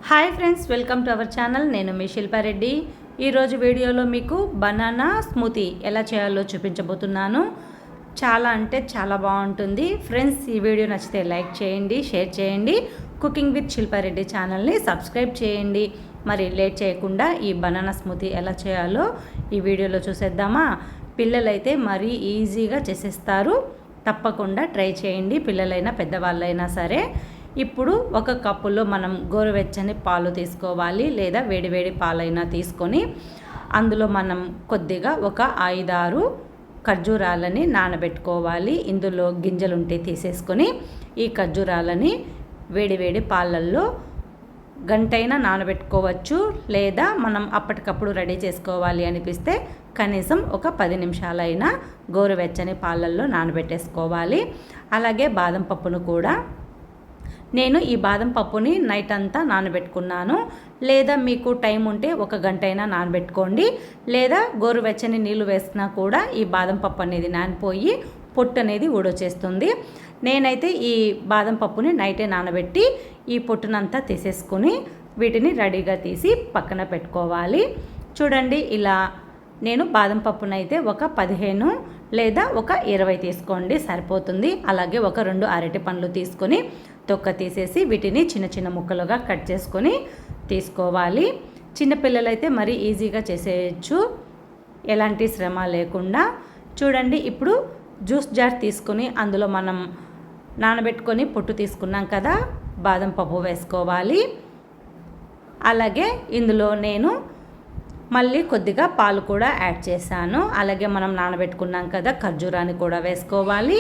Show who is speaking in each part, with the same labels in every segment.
Speaker 1: Hi friends, welcome to our channel. నేను మీ శిల్పారెడ్డి. ఈరోజు వీడియోలో మీకు బనానా స్మూతీ ఎలా చేయాలో చూపించబోతున్నాను. చాలా అంటే చాలా బాగుంటుంది ఫ్రెండ్స్. ఈ వీడియో నచ్చితే లైక్ చేయండి, షేర్ చేయండి. కుకింగ్ విత్ శిల్పారెడ్డి ఛానల్ని సబ్స్క్రైబ్ చేయండి. మరి లేట్ చేయకుండా ఈ బనానా స్మూతీ ఎలా చేయాలో ఈ వీడియోలో చూసేద్దామా. పిల్లలైతే మరీ ఈజీగా చేసేస్తారు. తప్పకుండా ట్రై చేయండి, పిల్లలైనా పెద్దవాళ్ళైనా సరే. ఇప్పుడు ఒక కప్పులో మనం గోరువెచ్చని పాలు తీసుకోవాలి, లేదా వేడివేడి పాలైనా తీసుకొని అందులో మనం కొద్దిగా ఒక 5-6 ఖర్జూరాలని నానబెట్టుకోవాలి. ఇందులో గింజలుంటే తీసేసుకొని ఈ ఖర్జూరాలని వేడివేడి పాలల్లో గంటైనా నానబెట్టుకోవచ్చు, లేదా మనం అప్పటికప్పుడు రెడీ చేసుకోవాలి అనిపిస్తే కనీసం ఒక 10 నిమిషాలైనా గోరువెచ్చని పాలల్లో నానబెట్టేసుకోవాలి. అలాగే బాదం పప్పును కూడా నేను ఈ బాదం పప్పుని నైట్ అంతా నానబెట్టుకున్నాను. లేదా మీకు టైం ఉంటే ఒక గంట అయినా నానబెట్టుకోండి, లేదా గోరువెచ్చని నీళ్ళు వేసినా కూడా ఈ బాదం పప్పు అనేది నానిపోయి పొట్టు అనేది ఊడొచ్చేస్తుంది. నేనైతే ఈ బాదం పప్పుని నైటే నానబెట్టి ఈ పొట్టునంతా తీసేసుకుని వీటిని రెడీగా తీసి పక్కన పెట్టుకోవాలి. చూడండి, ఇలా నేను బాదం పప్పునైతే ఒక 15 లేదా ఒక 20 తీసుకోండి, సరిపోతుంది. అలాగే ఒక 2 అరటి పండ్లు తీసుకొని తొక్క తీసేసి వీటిని చిన్న చిన్న ముక్కలుగా కట్ చేసుకొని తీసుకోవాలి. చిన్నపిల్లలైతే మరీ ఈజీగా చేసేయచ్చు, ఎలాంటి శ్రమ లేకుండా. చూడండి, ఇప్పుడు జ్యూస్ జార్ తీసుకొని అందులో మనం నానబెట్టుకొని పొట్టు తీసుకున్నాం కదా, బాదం పప్పు వేసుకోవాలి. అలాగే ఇందులో నేను మళ్ళీ కొద్దిగా పాలు కూడా యాడ్ చేశాను. అలాగే మనం నానబెట్టుకున్నాం కదా ఖర్జూరాన్ని కూడా వేసుకోవాలి.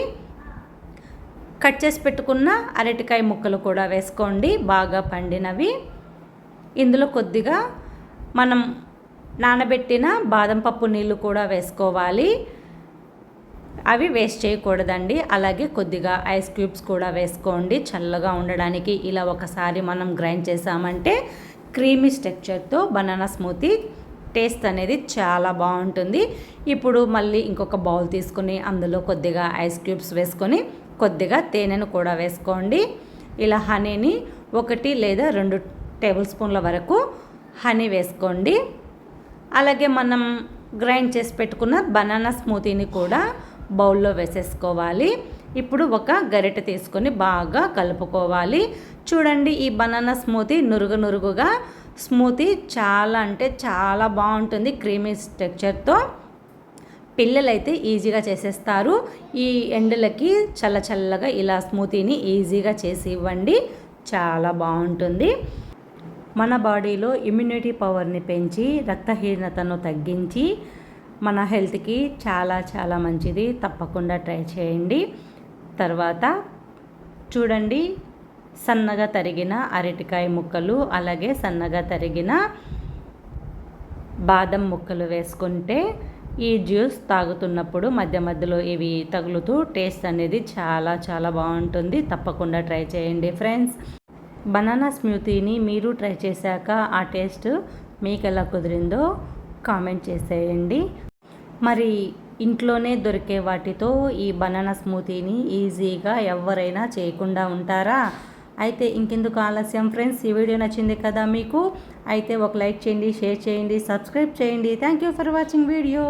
Speaker 1: కట్ చేసి పెట్టుకున్న అరటికాయ ముక్కలు కూడా వేసుకోండి, బాగా పండినవి. ఇందులో కొద్దిగా మనం నానబెట్టిన బాదం పప్పు నీళ్ళు కూడా వేసుకోవాలి, అవి వేస్ట్ చేయకూడదండి. అలాగే కొద్దిగా ఐస్ క్యూబ్స్ కూడా వేసుకోండి, చల్లగా ఉండడానికి. ఇలా ఒకసారి మనం గ్రైండ్ చేసామంటే క్రీమీ టెక్స్చర్తో బనానా స్మూతీ టేస్ట్ అనేది చాలా బాగుంటుంది. ఇప్పుడు మళ్ళీ ఇంకొక బౌల్ తీసుకుని అందులో కొద్దిగా ఐస్ క్యూబ్స్ వేసుకొని కొద్దిగా తేనెను కూడా వేసుకోండి. ఇలా హనీని 1 లేదా 2 టేబుల్ స్పూన్ల వరకు హనీ వేసుకోండి. అలాగే మనం గ్రైండ్ చేసి పెట్టుకున్న బనానా స్మూతీని కూడా బౌల్లో వేసేసుకోవాలి. ఇప్పుడు ఒక గరిటె తీసుకొని బాగా కలుపుకోవాలి. చూడండి, ఈ బనానా స్మూతీ నురుగుగా స్మూతీ చాలా అంటే చాలా బాగుంటుంది, క్రీమీ టెక్స్చర్తో. పిల్లలైతే ఈజీగా చేసేస్తారు. ఈ ఎండలకి చల్లగా ఇలా స్మూతీని ఈజీగా చేసి ఇవ్వండి, చాలా బాగుంటుంది. మన బాడీలో ఇమ్యూనిటీ పవర్ని పెంచి రక్తహీనతను తగ్గించి మన హెల్త్కి చాలా చాలా మంచిది. తప్పకుండా ట్రై చేయండి. తర్వాత చూడండి, సన్నగా తరిగిన అరటికాయ ముక్కలు, అలాగే సన్నగా తరిగిన బాదం ముక్కలు వేసుకుంటే ఈ జ్యూస్ తాగుతున్నప్పుడు మధ్య మధ్యలో ఇవి తగులుతూ టేస్ట్ అనేది చాలా చాలా బాగుంటుంది. తప్పకుండా ట్రై చేయండి ఫ్రెండ్స్. బనానా స్మూతీని మీరు ట్రై చేశాక ఆ టేస్ట్ మీకు ఎలా కుదిరిందో కామెంట్ చేసేయండి. మరి ఇంట్లోనే దొరికే వాటితో ఈ బనానా స్మూతీని ఈజీగా ఎవరైనా చేయకుండా ఉంటారా? అయితే ఇంకెందుకు ఆలస్యం ఫ్రెండ్స్, ఈ వీడియో నచ్చింది కదా మీకు? అయితే ఒక లైక్ చేయండి, షేర్ చేయండి, సబ్స్క్రైబ్ చేయండి. Thank you for watching video.